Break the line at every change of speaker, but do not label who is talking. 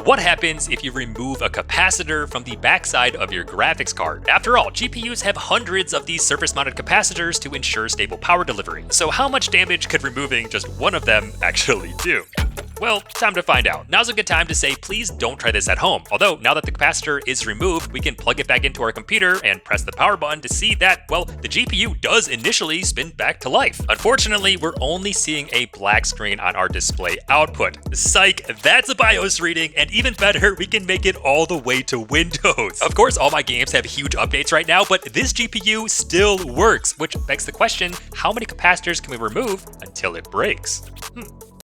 What happens if you remove a capacitor from the backside of your graphics card? After all, GPUs have hundreds of these surface-mounted capacitors to ensure stable power delivery. So how much damage could removing just one of them actually do? Well, time to find out. Now's a good time to say please don't try this at home. Although, now that the capacitor is removed, we can plug it back into our computer and press the power button to see that, well, the GPU does initially spin back to life. Unfortunately, we're only seeing a black screen on our display output. Psych, that's a BIOS reading, and even better, we can make it all the way to Windows. Of course, all my games have huge updates right now, but this GPU still works, which begs the question, how many capacitors can we remove until it breaks?